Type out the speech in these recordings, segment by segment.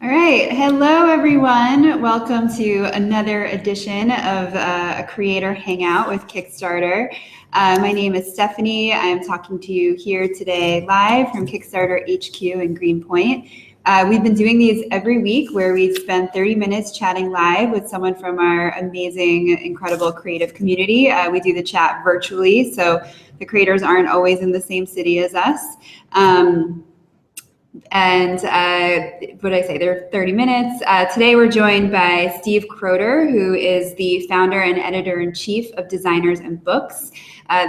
All right. Hello, everyone. Welcome to another edition of a Creator Hangout with Kickstarter. My name is Stephanie. I am talking to you here today live from Kickstarter HQ in Greenpoint. We've been doing these every week where we spend 30 minutes chatting live with someone from our amazing, incredible creative community. We do the chat virtually, so the creators aren't always in the same city as us. What did I say? They're 30 minutes. Today we're joined by Steve Kroeter, who is the founder and editor-in-chief of Designers and Books.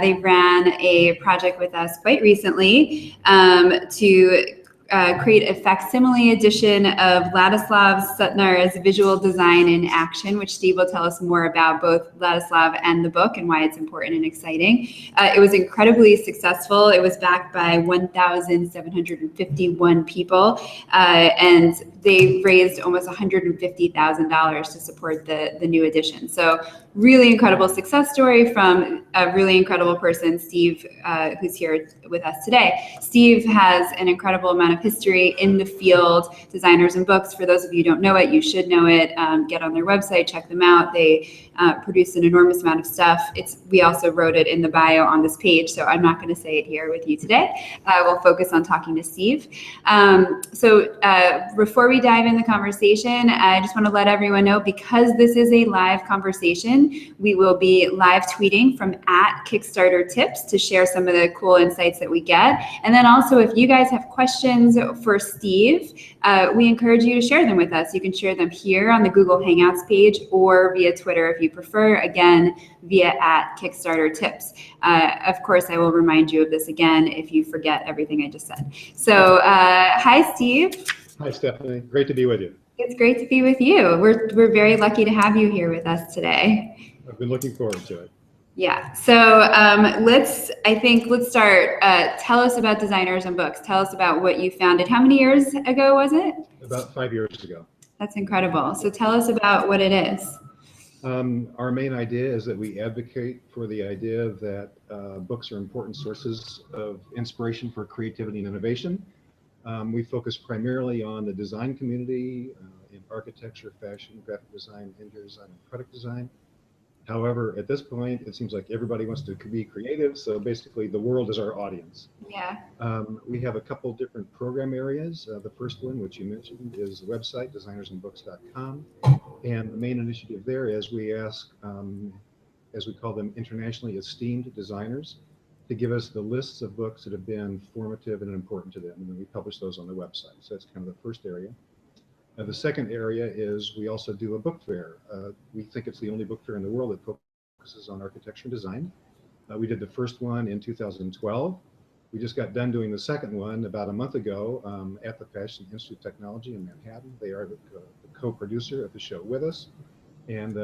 They ran a project with us quite recently to create a facsimile edition of Ladislav Sutnar's Visual Design in Action, which Steve will tell us more about, both Ladislav and the book and why it's important and exciting. It was incredibly successful. It was backed by 1,751 people, and they raised almost $150,000 to support the new edition. So really incredible success story from a really incredible person, Steve, who's here with us today. Steve has an incredible amount of history in the field, Designers and Books. For those of you who don't know it, you should know it. Get on their website, check them out. They produce an enormous amount of stuff. We also wrote it in the bio on this page, so I'm not going to say it here with you today. We'll focus on talking to Steve. Before we dive in the conversation, I just want to let everyone know, because this is a live conversation, we will be live tweeting from @Kickstarter Tips to share some of the cool insights that we get. And then also, if you guys have questions for Steve, we encourage you to share them with us. You can share them here on the Google Hangouts page or via Twitter if you prefer, again, via @Kickstarter Tips. Of course, I will remind you of this again if you forget everything I just said. So hi, Steve. Hi, Stephanie. Great to be with you. It's great to be with you. We're very lucky to have you here with us today. I've been looking forward to it. Yeah. So let's start. Tell us about Designers and Books. Tell us about what you founded. How many years ago was it? About 5 years ago. That's incredible. So tell us about what it is. Our main idea is that we advocate for the idea that books are important sources of inspiration for creativity and innovation. We focus primarily on the design community in architecture, fashion, graphic design, interior design, and product design. However, at this point, it seems like everybody wants to be creative, so basically the world is our audience. Yeah. We have a couple different program areas. The first one, which you mentioned, is the website, designersandbooks.com. And the main initiative there is we ask, as we call them, internationally esteemed designers to give us the lists of books that have been formative and important to them, and then we publish those on the website. So that's kind of the first area. The second area is we also do a book fair. We think it's the only book fair in the world that focuses on architecture and design. We did the first one in 2012. We just got done doing the second one about a month ago at the Fashion Institute of Technology in Manhattan. They are the co-producer of the show with us. And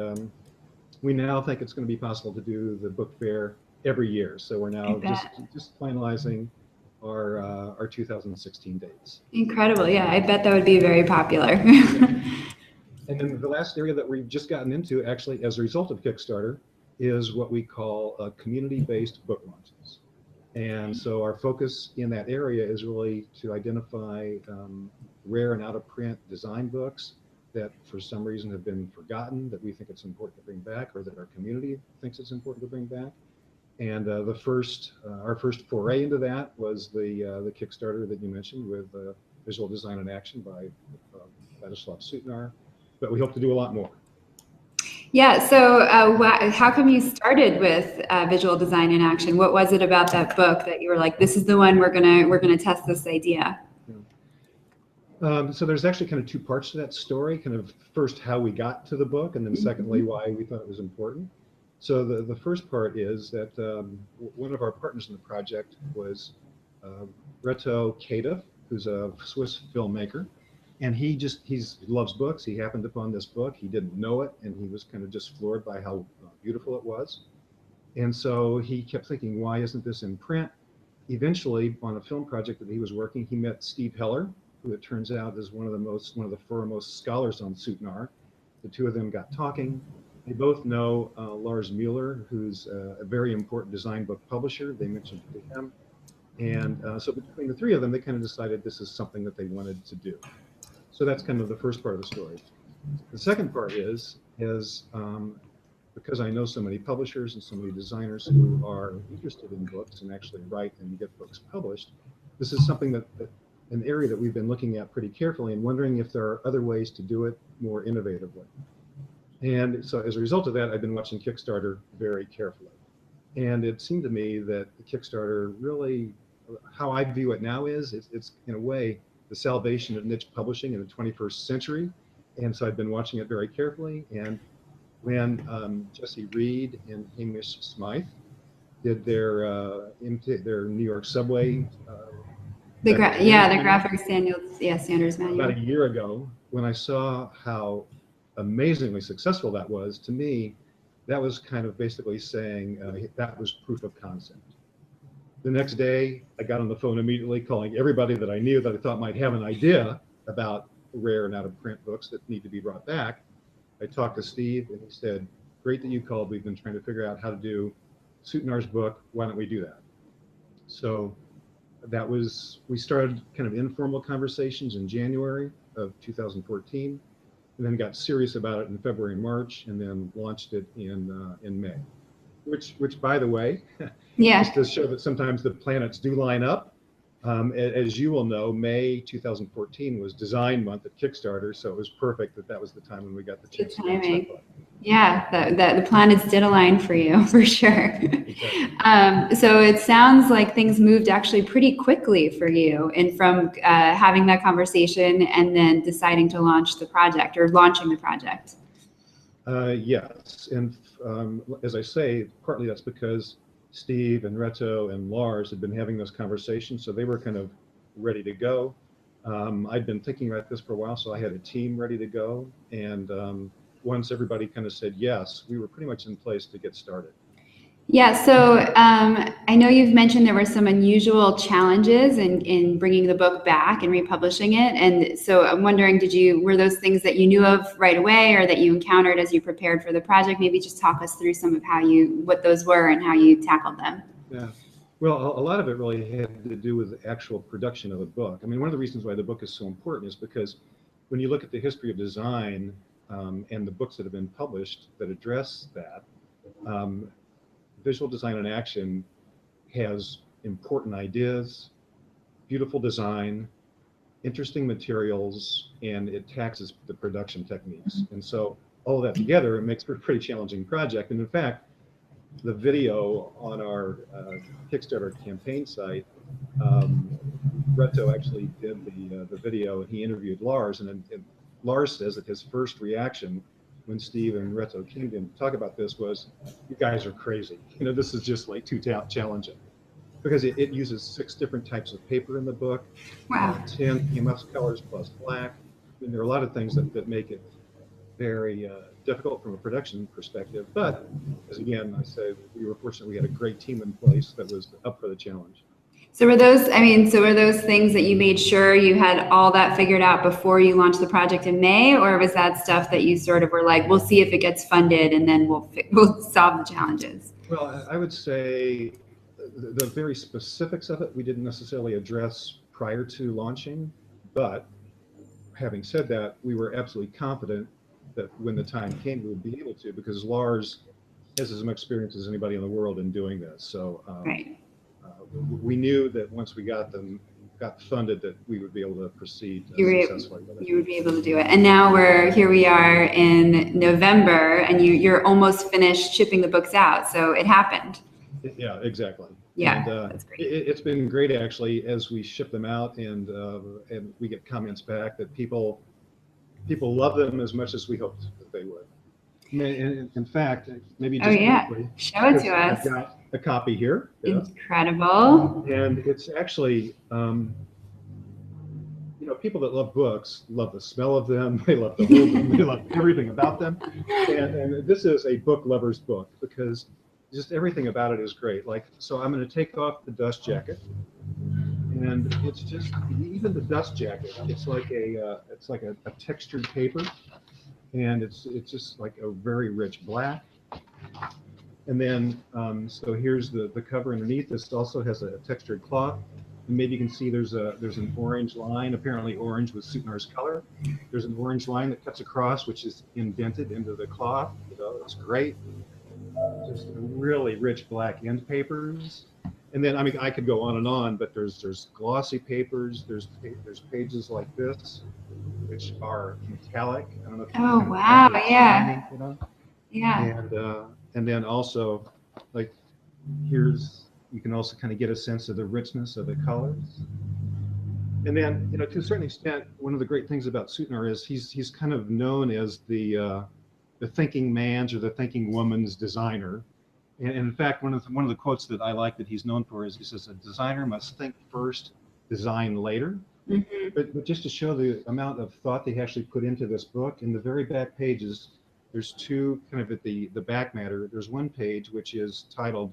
we now think it's going to be possible to do the book fair every year. So we're now just finalizing our 2016 dates. Incredible. Yeah, I bet that would be very popular. And then the last area that we've just gotten into, actually, as a result of Kickstarter, is what we call community-based book launches. And so our focus in that area is really to identify rare and out-of-print design books that for some reason have been forgotten, that we think it's important to bring back, or that our community thinks it's important to bring back. And our first foray into that was the Kickstarter that you mentioned with Visual Design in Action by Ladislav Sutnar, but we hope to do a lot more. Yeah. So how come you started with Visual Design in Action? What was it about that book that you were like, this is the one we're gonna test this idea? So there's actually kind of two parts to that story. Kind of first how we got to the book, and then secondly why we thought it was important. So the first part is that one of our partners in the project was Reto Kadev, who's a Swiss filmmaker, and he loves books. He happened upon this book. He didn't know it, and he was kind of just floored by how beautiful it was. And so he kept thinking, why isn't this in print? Eventually, on a film project that he was working, he met Steve Heller, who it turns out is one of the foremost scholars on Sutnar. The two of them got talking. They both know Lars Mueller, who's a very important design book publisher. They mentioned it to him. And so between the three of them, they kind of decided this is something that they wanted to do. So that's kind of the first part of the story. The second part is because I know so many publishers and so many designers who are interested in books and actually write and get books published, this is something that an area that we've been looking at pretty carefully and wondering if there are other ways to do it more innovatively. And so as a result of that, I've been watching Kickstarter very carefully. And it seemed to me that the Kickstarter really, how I view it now is, it's in a way the salvation of niche publishing in the 21st century. And so I've been watching it very carefully. And when Jesse Reed and Hamish Smythe did their New York subway, the graphic standards manual. About a year ago, when I saw how amazingly successful that was, to me, that was kind of basically saying that was proof of concept. The next day, I got on the phone immediately, calling everybody that I knew that I thought might have an idea about rare and out-of-print books that need to be brought back. I talked to Steve, and he said, "Great that you called. We've been trying to figure out how to do Sutenar's book. Why don't we do that?" So we started kind of informal conversations in January of 2014, and then got serious about it in February and March, and then launched it in May. Which, by the way, just to show that sometimes the planets do line up. As you will know, May 2014 was Design Month at Kickstarter, so it was perfect that was the time when we got the chance. Good timing. Yeah, the planets did align for you, for sure. Exactly. So it sounds like things moved actually pretty quickly for you, and from having that conversation and then deciding to launch the project, or launching the project. Yes, and as I say, partly that's because Steve and Reto and Lars had been having those conversations, so they were kind of ready to go. I'd been thinking about this for a while, so I had a team ready to go, and once everybody kind of said yes, we were pretty much in place to get started. Yeah, so I know you've mentioned there were some unusual challenges in bringing the book back and republishing it, and so I'm wondering, were those things that you knew of right away, or that you encountered as you prepared for the project? Maybe just talk us through some of what those were and how you tackled them. Yeah, well, a lot of it really had to do with the actual production of the book. I mean, one of the reasons why the book is so important is because when you look at the history of design and the books that have been published that address that, visual design in action has important ideas, beautiful design, interesting materials, and it taxes the production techniques. And so all of that together, it makes for a pretty challenging project. And in fact, the video on our Kickstarter campaign site, Reto actually did the video, and he interviewed Lars, and Lars says that his first reaction when Steve and Reto came to him to talk about this was, "You guys are crazy. You know, this is just like too challenging." Because it uses 6 different types of paper in the book. Wow. 10 EMS colors plus black. I mean, there are a lot of things that make it very difficult from a production perspective. But as again, I say, we were fortunate we had a great team in place that was up for the challenge. So were those things that you made sure you had all that figured out before you launched the project in May, or was that stuff that you sort of were like, we'll see if it gets funded and then we'll solve the challenges? Well, I would say the very specifics of it we didn't necessarily address prior to launching, but having said that, we were absolutely confident that when the time came, we would be able to, because Lars has as much experience as anybody in the world in doing this. So right. We knew that once we got funded, that we would be able to proceed successfully with it. You would be able to do it. And now here we are in November, and you're almost finished shipping the books out. So it happened. Yeah, exactly. Yeah, and, that's great. It's been great actually as we ship them out, and we get comments back that people love them as much as we hoped that they would. In fact, maybe just quickly, show it to us. I've got a copy here. Incredible. And it's actually, people that love books love the smell of them. They love to hold them. They love everything about them. And this is a book lover's book because just everything about it is great. So I'm going to take off the dust jacket, and it's just even the dust jacket. It's like a textured paper. And it's just like a very rich black. And then, so here's the cover underneath. This also has a textured cloth. And maybe you can see there's an orange line. Apparently, orange was Sutnar's color. There's an orange line that cuts across, which is indented into the cloth. It's great. Just really rich black end papers. And then, I mean, I could go on, but there's glossy papers. There's pages like this, which are metallic. I don't know if you Oh, kind of wow, it's yeah. shiny, Yeah. And then also, like, you can also kind of get a sense of the richness of the colors. And then, to a certain extent, one of the great things about Sutnar is he's kind of known as the thinking man's or the thinking woman's designer. And in fact, one of the quotes that I like that he's known for is he says, "A designer must think first, design later." Mm-hmm. But just to show the amount of thought they actually put into this book, in the very back pages, there's two kind of at the back matter. There's one page which is titled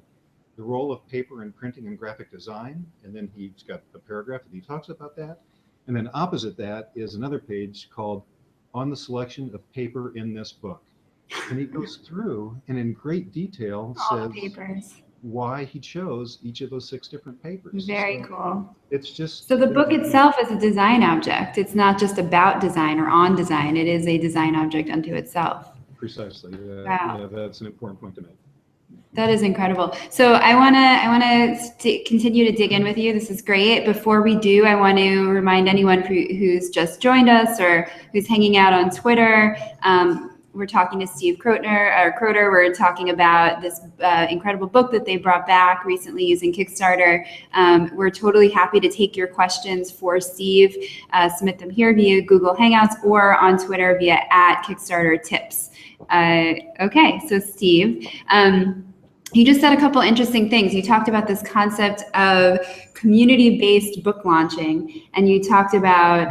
"The Role of Paper in Printing and Graphic Design," and then he's got a paragraph that he talks about that. And then opposite that is another page called "On the Selection of Paper in This Book." And he goes through and in great detail All says the papers. why he chose each of those 6 different papers. Very cool. It's just So the book itself is a design object. It's not just about design or on design. It is a design object unto itself. Precisely. Wow. Yeah, that's an important point to make. That is incredible. So I wanna continue to dig in with you. This is great. Before we do, I want to remind anyone who's just joined us or who's hanging out on Twitter. We're talking to Steve Kroeter. We're talking about this incredible book that they brought back recently using Kickstarter. We're totally happy to take your questions for Steve. Submit them here via Google Hangouts or on Twitter via @KickstarterTips. Okay, so Steve, you just said a couple interesting things. You talked about this concept of community-based book launching, and you talked about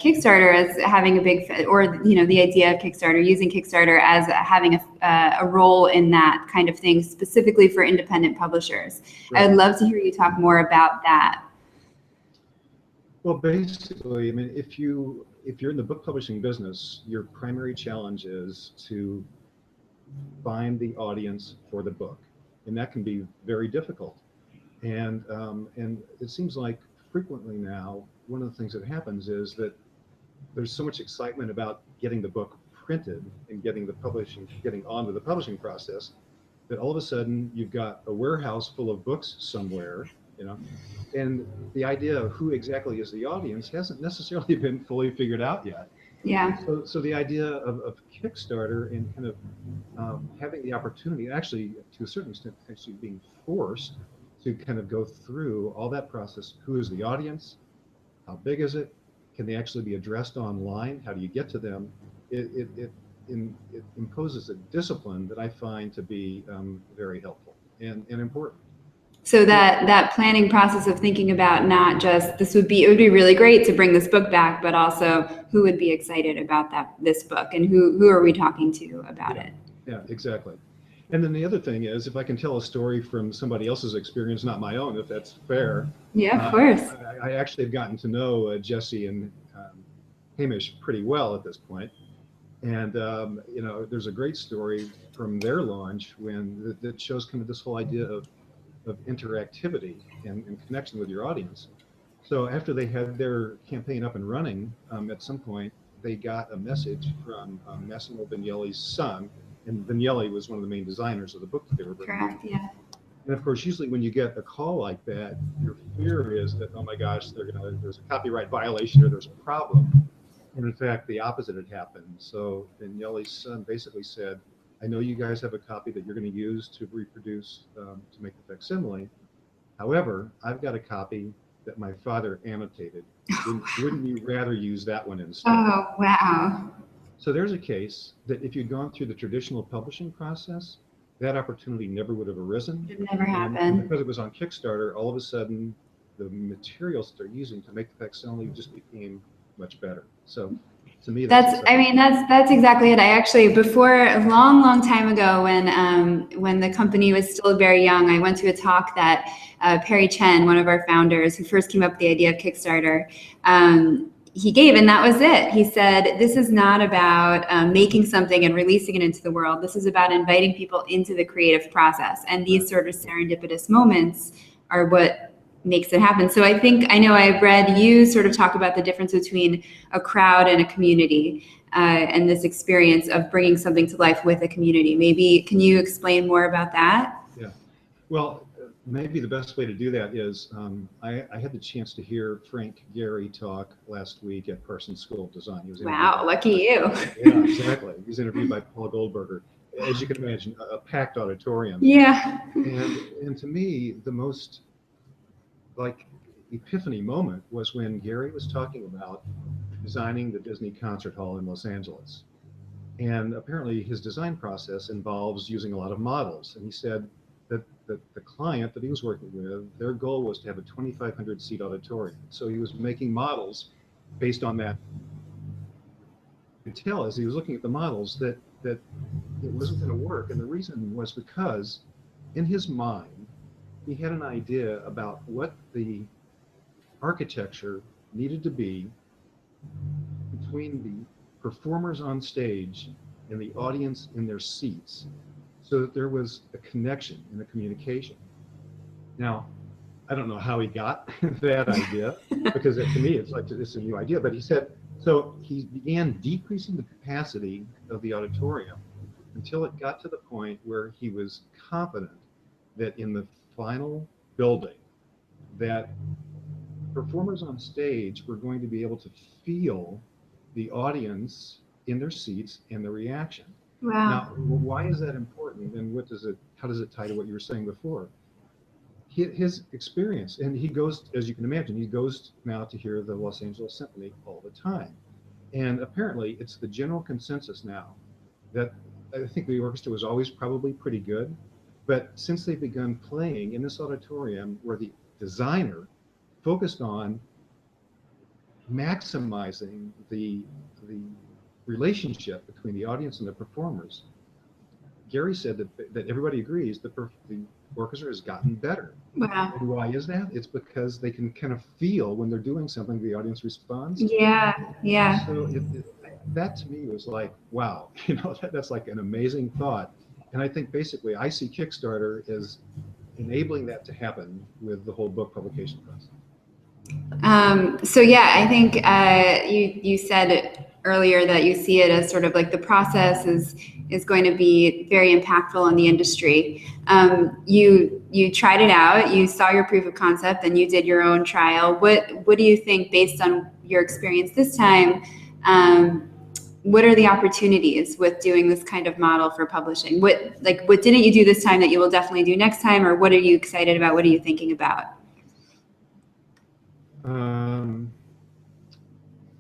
Kickstarter as having a big, or the idea of Kickstarter, using Kickstarter as having a role in that kind of thing, specifically for independent publishers. Right. I'd love to hear you talk more about that. Well, basically, I mean, if you're in the book publishing business, your primary challenge is to find the audience for the book, and that can be very difficult. And it seems like frequently now, one of the things that happens is that there's so much excitement about getting the book printed and getting onto the publishing process, that all of a sudden you've got a warehouse full of books somewhere, and the idea of who exactly is the audience hasn't necessarily been fully figured out yet. Yeah. So the idea of Kickstarter and kind of having the opportunity, actually to a certain extent, actually being forced to kind of go through all that process. Who is the audience? How big is it? Can they actually be addressed online? How do you get to them? It imposes a discipline that I find to be very helpful and important. So that planning process of thinking about not just it would be really great to bring this book back, but also who would be excited about this book and who are we talking to about it? Yeah, exactly. And then the other thing is, if I can tell a story from somebody else's experience, not my own, if that's fair. Yeah, of course. I actually have gotten to know Jesse and Hamish pretty well at this point. And, there's a great story from their launch that shows kind of this whole idea of interactivity and connection with your audience. So after they had their campaign up and running, at some point, they got a message from Massimo Vignelli's son, and Vignelli was one of the main designers of the book that they were bringing. Correct, yeah. And of course, usually when you get a call like that, your fear is that, oh my gosh, there's a copyright violation or there's a problem. And in fact, the opposite had happened. So Vignelli's son basically said, I know you guys have a copy that you're going to use to reproduce, to make the facsimile. However, I've got a copy that my father annotated. Wouldn't you rather use that one instead? Oh, wow. So there's a case that if you'd gone through the traditional publishing process, that opportunity never would have arisen. It never happened. And because it was on Kickstarter, all of a sudden, the materials that they're using to make the facsimile just became much better. So to me, that's exactly it. I actually, before a long time ago, when the company was still very young, I went to a talk that Perry Chen, one of our founders, who first came up with the idea of Kickstarter, he gave, and that was it. He said, this is not about making something and releasing it into the world. This is about inviting people into the creative process. And these sort of serendipitous moments are what makes it happen. So I know I've read you sort of talk about the difference between a crowd and a community, and this experience of bringing something to life with a community. Maybe can you explain more about that? Yeah. Well, maybe the best way to do that is I had the chance to hear Frank Gehry talk last week at Parsons School of Design. He was Wow, lucky you. Yeah, exactly. He was interviewed by Paul Goldberger. As you can imagine, a packed auditorium. Yeah. And to me, the most like epiphany moment was when Gehry was talking about designing the Disney Concert Hall in Los Angeles. And apparently his design process involves using a lot of models. And he said that the client that he was working with, their goal was to have a 2,500 seat auditorium. So he was making models based on that. You could tell as he was looking at the models that it wasn't going to work. And the reason was because in his mind, he had an idea about what the architecture needed to be between the performers on stage and the audience in their seats, so that there was a connection and a communication. Now, I don't know how he got that idea, because to me it's like it's a new idea, but he said, so he began decreasing the capacity of the auditorium until it got to the point where he was confident that in the final building that performers on stage were going to be able to feel the audience in their seats and the reaction. Wow. Now, why is that important, and how does it tie to what you were saying before? His experience, and he goes, as you can imagine, he goes now to hear the Los Angeles Symphony all the time. And apparently it's the general consensus now that I think the orchestra was always probably pretty good, but since they've begun playing in this auditorium where the designer focused on maximizing the relationship between the audience and the performers, Gehry said that everybody agrees that the orchestra has gotten better. Wow. And why is that? It's because they can kind of feel when they're doing something, the audience responds. Yeah, yeah. So that to me was like, wow, that's like an amazing thought. And I think basically I see Kickstarter as enabling that to happen with the whole book publication process. So yeah, I think you said earlier that you see it as sort of like the process is going to be very impactful on the industry. You tried it out, you saw your proof of concept, and you did your own trial. What do you think, based on your experience this time, what are the opportunities with doing this kind of model for publishing? What didn't you do this time that you will definitely do next time, or what are you excited about? What are you thinking about?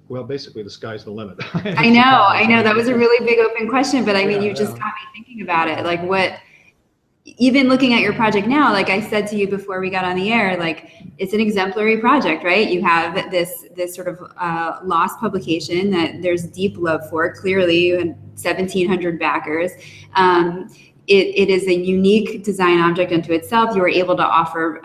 Well, basically the sky's the limit. I know. That was a really big open question, but I mean, you just got me thinking about it. Like even looking at your project now, like I said to you before we got on the air, like it's an exemplary project, right? You have this sort of lost publication that there's deep love for. Clearly, you had 1,700 backers. It is a unique design object unto itself. You were able to offer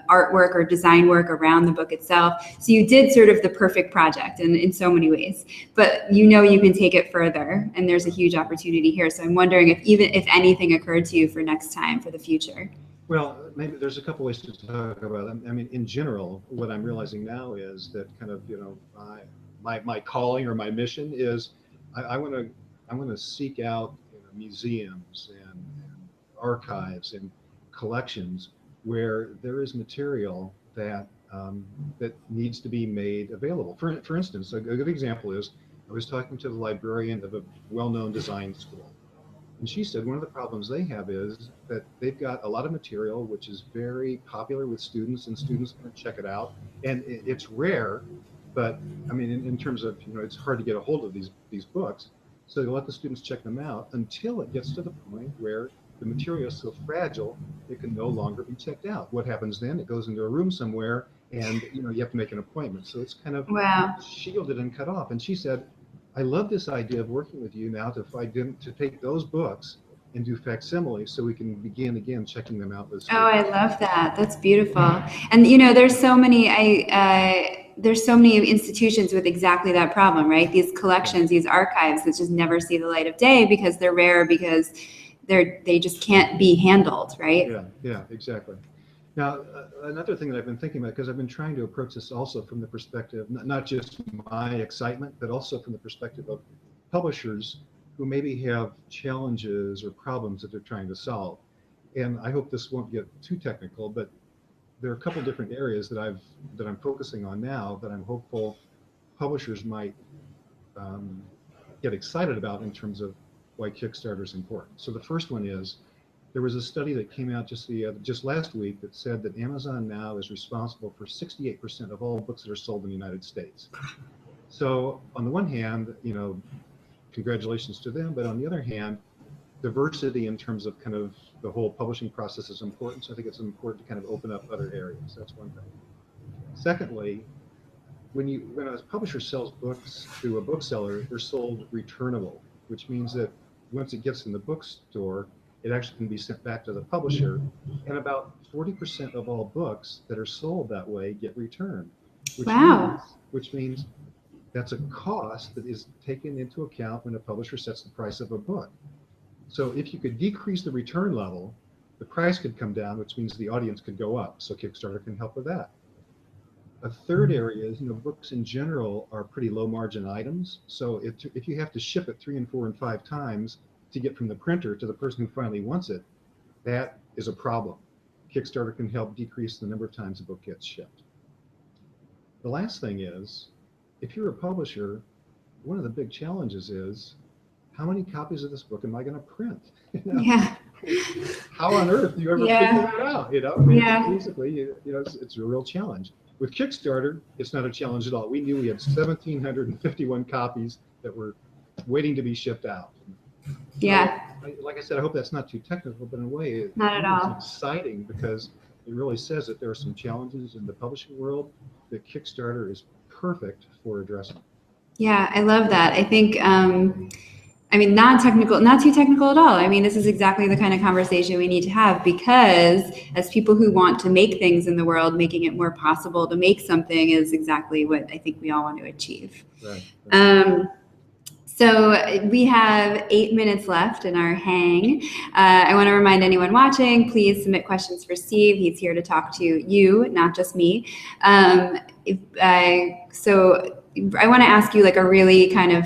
artwork or design work around the book itself. So you did sort of the perfect project in so many ways, but you can take it further, and there's a huge opportunity here. So I'm wondering if anything occurred to you for next time, for the future. Well, maybe there's a couple ways to talk about it. I mean, in general, what I'm realizing now is that kind of, my calling or my mission is I want to seek out museums and archives and collections where there is material that needs to be made available. For instance, a good example is I was talking to the librarian of a well-known design school, and she said one of the problems they have is that they've got a lot of material which is very popular with students, and students can check it out, and it's rare, but I mean in terms of it's hard to get a hold of these books. So they let the students check them out until it gets to the point where the material is so fragile it can no longer be checked out. What happens then? It goes into a room somewhere, and you have to make an appointment. So it's kind of shielded and cut off. And she said, I love this idea of working with you now to take those books and do facsimiles so we can begin again checking them out. Oh, I love that. That's beautiful. And there's so many institutions with exactly that problem, right? These collections, these archives that just never see the light of day because they're rare, because they just can't be handled, right? Yeah, exactly. Now, another thing that I've been thinking about, because I've been trying to approach this also from the perspective, not just my excitement, but also from the perspective of publishers who maybe have challenges or problems that they're trying to solve. And I hope this won't get too technical, but there are a couple different areas that I'm focusing on now that I'm hopeful publishers might get excited about in terms of why Kickstarter is important. So the first one is, there was a study that came out just last week that said that Amazon now is responsible for 68% of all books that are sold in the United States. So on the one hand, congratulations to them, but on the other hand, diversity in terms of kind of the whole publishing process is important. So I think it's important to kind of open up other areas. That's one thing. Secondly, when a publisher sells books to a bookseller, they're sold returnable, which means that once it gets in the bookstore, it actually can be sent back to the publisher. And about 40% of all books that are sold that way get returned, which means that's a cost that is taken into account when a publisher sets the price of a book. So if you could decrease the return level, the price could come down, which means the audience could go up. So Kickstarter can help with that. A third area is, books in general are pretty low margin items. So if you have to ship it 3 and 4 and 5 times to get from the printer to the person who finally wants it, that is a problem. Kickstarter can help decrease the number of times a book gets shipped. The last thing is, if you're a publisher, one of the big challenges is, how many copies of this book am I going to print? Yeah. How on earth do you ever figure that out? Basically, it's a real challenge. With Kickstarter, it's not a challenge at all. We knew we had 1,751 copies that were waiting to be shipped out. Yeah. So, like I said, I hope that's not too technical, but in a way, it's exciting because it really says that there are some challenges in the publishing world that Kickstarter is perfect for addressing. Yeah, I love that. I think, not too technical at all. This is exactly the kind of conversation we need to have, because as people who want to make things in the world, making it more possible to make something is exactly what I think we all want to achieve. Right. So we have 8 minutes left in our hang. I want to remind anyone watching, please submit questions for Steve. He's here to talk to you, not just me. So I want to ask you like a really kind of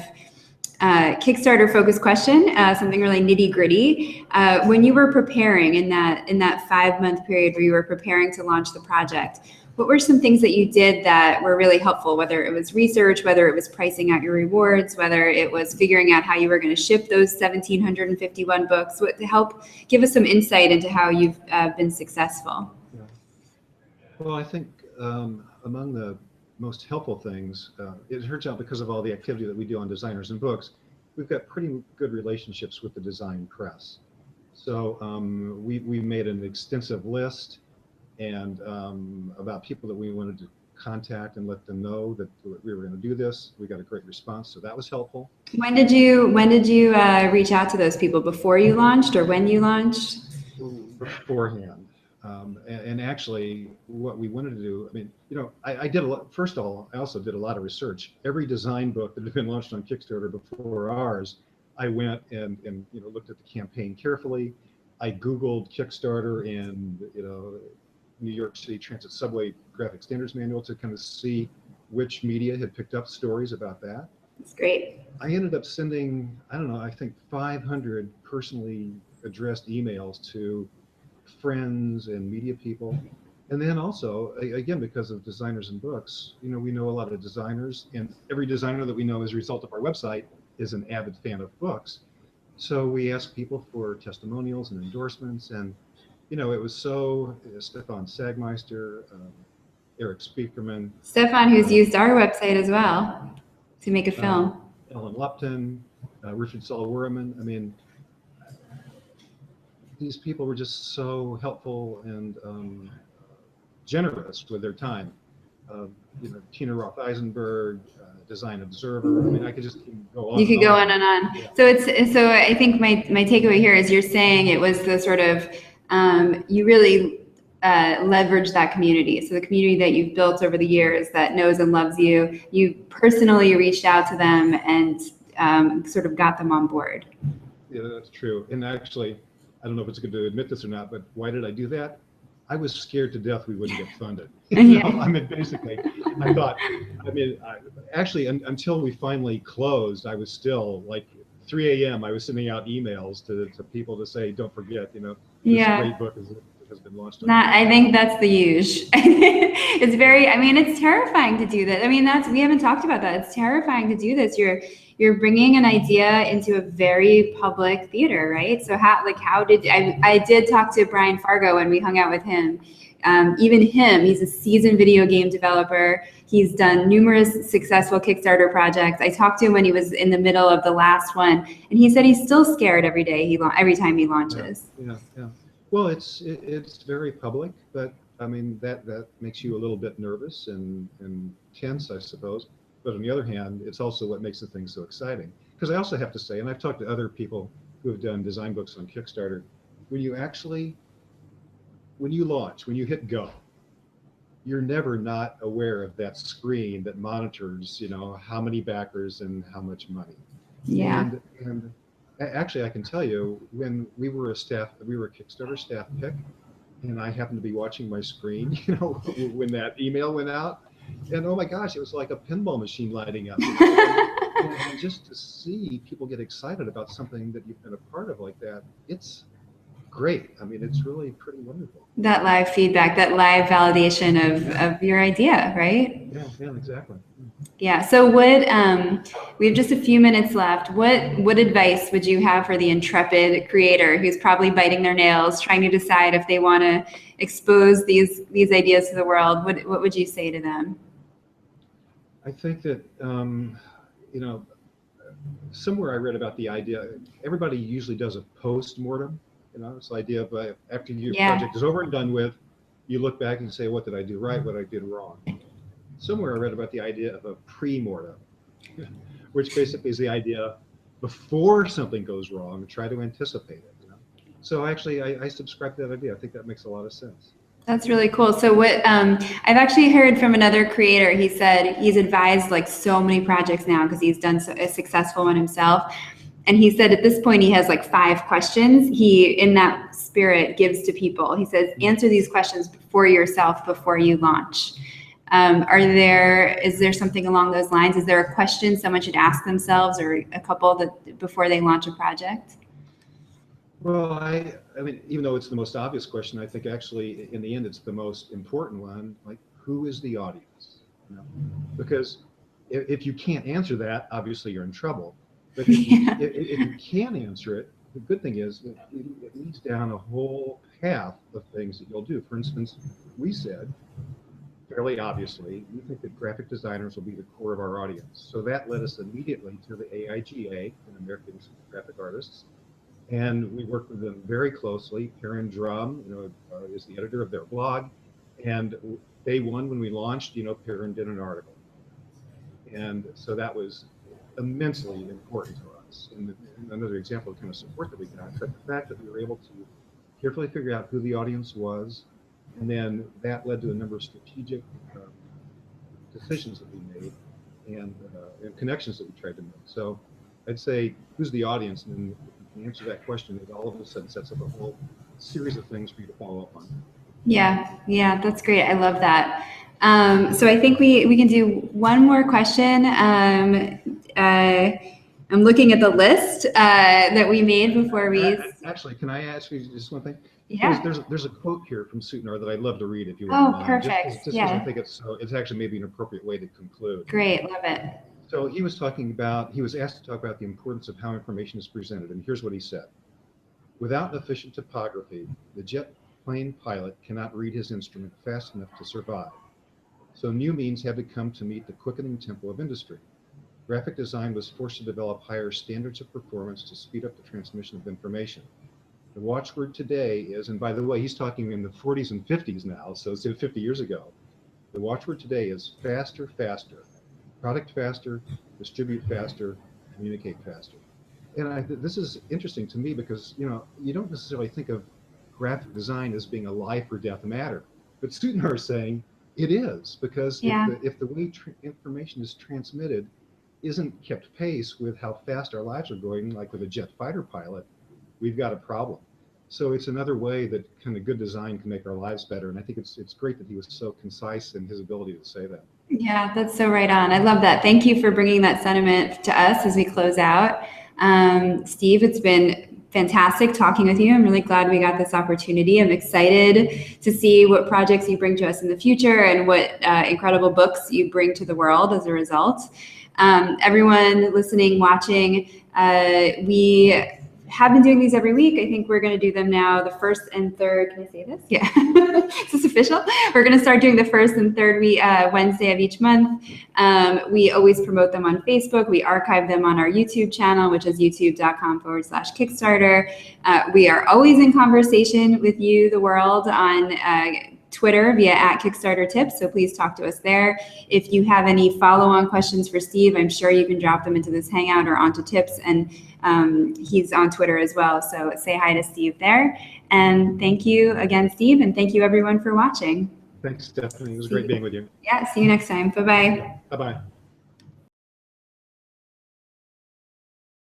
Kickstarter focused question, something really nitty gritty. When you were preparing in that 5-month period where you were preparing to launch the project, what were some things that you did that were really helpful, whether it was research, whether it was pricing out your rewards, whether it was figuring out how you were going to ship those 1,751 books, to help give us some insight into how you've been successful? Yeah. Well, I think among the most helpful things, it turns out because of all the activity that we do on Designers and Books, we've got pretty good relationships with the design press. So we made an extensive list and about people that we wanted to contact and let them know that we were going to do this. We got a great response, so that was helpful. When did you reach out to those people? Before you launched or when you launched? Beforehand. And actually, what we wanted to do, I did a lot. First of all, I also did a lot of research. Every design book that had been launched on Kickstarter before ours, I went and looked at the campaign carefully. I Googled Kickstarter and New York City Transit Subway Graphic Standards Manual to kind of see which media had picked up stories about that. That's great. I ended up sending, I think 500 personally addressed emails to friends and media people. And then also, again, because of Designers and Books, we know a lot of designers, and every designer that we know as a result of our website is an avid fan of books. So we asked people for testimonials and endorsements, and it was Stefan Sagmeister, Eric Spiekerman. Stefan, who's used our website as well to make a film. Ellen Lupton, Richard Saul-Wurman. These people were just so helpful and generous with their time. Tina Roth-Eisenberg, Design Observer. I could just go on. You could go on and on. Yeah. So I think my takeaway here is you're saying it was the sort of you really leverage that community. So the community that you've built over the years that knows and loves you, you personally reached out to them and sort of got them on board. Yeah, that's true. And actually, I don't know if it's good to admit this or not, but why did I do that? I was scared to death we wouldn't get funded. Yeah. I mean, basically, I thought, actually, until we finally closed, I was still like 3 a.m. I was sending out emails to people to say, don't forget, this Yeah. great book has been launched. I think that's the huge. It's very, it's terrifying to do that. We haven't talked about that. It's terrifying to do this. You're bringing an idea into a very public theater, right? So how did, I did talk to Brian Fargo when we hung out with him. Even him, he's a seasoned video game developer. He's done numerous successful Kickstarter projects. I talked to him when he was in the middle of the last one, and he said he's still scared every every time he launches. Yeah. Well, it's very public, but that makes you a little bit nervous and tense, I suppose. But on the other hand, it's also what makes the thing so exciting. Because I also have to say, and I've talked to other people who have done design books on Kickstarter, when you launch, when you hit go, you're never not aware of that screen that monitors, how many backers and how much money. Yeah. And actually, I can tell you, when we were a Kickstarter staff pick, and I happened to be watching my screen, when that email went out, and oh my gosh, it was like a pinball machine lighting up. And just to see people get excited about something that you've been a part of like that, it's great. It's really pretty wonderful. That live feedback, that live validation of your idea, right? Yeah, exactly. Yeah. So we have just a few minutes left. What advice would you have for the intrepid creator who's probably biting their nails, trying to decide if they want to expose these ideas to the world? What would you say to them? I think that, somewhere I read about the idea, everybody usually does a post-mortem, this idea of after your project is over and done with, you look back and say, what did I do right, what I did wrong? Somewhere I read about the idea of a pre-mortem, which basically is the idea before something goes wrong, try to anticipate it. So actually, I subscribe to that idea. I think that makes a lot of sense. That's really cool. So what I've actually heard from another creator, he said he's advised like so many projects now because he's done a successful one himself. And he said at this point he has like 5 questions he, in that spirit, gives to people. He says, answer these questions for yourself before you launch. Is there something along those lines? Is there a question someone should ask themselves or a couple that before they launch a project? Well, even though it's the most obvious question, I think actually in the end it's the most important one. Like, who is the audience? Because if you can't answer that, obviously you're in trouble. But if you can answer it, the good thing is it leads down a whole path of things that you'll do. For instance, we said, fairly obviously, we think that graphic designers will be the core of our audience. So that led us immediately to the AIGA, the American Institute of Graphic Artists. And we worked with them very closely. Karen Drum, is the editor of their blog. And day one, when we launched, Karen did an article. And so that was immensely important to us. And another example of kind of support that we got, but the fact that we were able to carefully figure out who the audience was, and then that led to a number of strategic decisions that we made and connections that we tried to make. So I'd say, who's the audience? And the answer to that question, it all of a sudden sets up a whole series of things for you to follow up on. Yeah, that's great. I love that. So I think we can do one more question. I'm looking at the list that we made before we. Actually, can I ask you just one thing? Yeah. There's a quote here from Sutnar that I'd love to read if you wouldn't mind. Perfect. Just because I think it's actually maybe an appropriate way to conclude. Great, love it. So he was asked to talk about the importance of how information is presented, and here's what he said. Without efficient topography, the jet plane pilot cannot read his instrument fast enough to survive. So new means have to come to meet the quickening tempo of industry. Graphic design was forced to develop higher standards of performance to speed up the transmission of information. The watchword today is, and by the way, he's talking in the 40s and 50s now, so it's 50 years ago. The watchword today is faster, faster. Product faster, distribute faster, communicate faster. And this is interesting to me because, you don't necessarily think of graphic design as being a life or death matter. But Sutnar is saying it is, because if the way information is transmitted isn't kept pace with how fast our lives are going, like with a jet fighter pilot, we've got a problem. So it's another way that kind of good design can make our lives better. And I think it's great that he was so concise in his ability to say that. Yeah, that's so right on. I love that. Thank you for bringing that sentiment to us as we close out. Steve, it's been fantastic talking with you. I'm really glad we got this opportunity. I'm excited to see what projects you bring to us in the future and what incredible books you bring to the world as a result. Everyone listening, watching, we have been doing these every week. I think we're going to do them now the first and third. Can I say this? Yeah. Is this official? We're going to start doing the first and third Wednesday of each month. We always promote them on Facebook. We archive them on our YouTube channel, which is youtube.com/Kickstarter. We are always in conversation with you, the world, on Twitter via @KickstarterTips, so please talk to us there. If you have any follow-on questions for Steve, I'm sure you can drop them into this Hangout or onto Tips, and he's on Twitter as well, so say hi to Steve there. And thank you again, Steve, and thank you everyone for watching. Thanks, Stephanie. It was great being with you. Yeah, see you next time. Bye-bye. Bye-bye.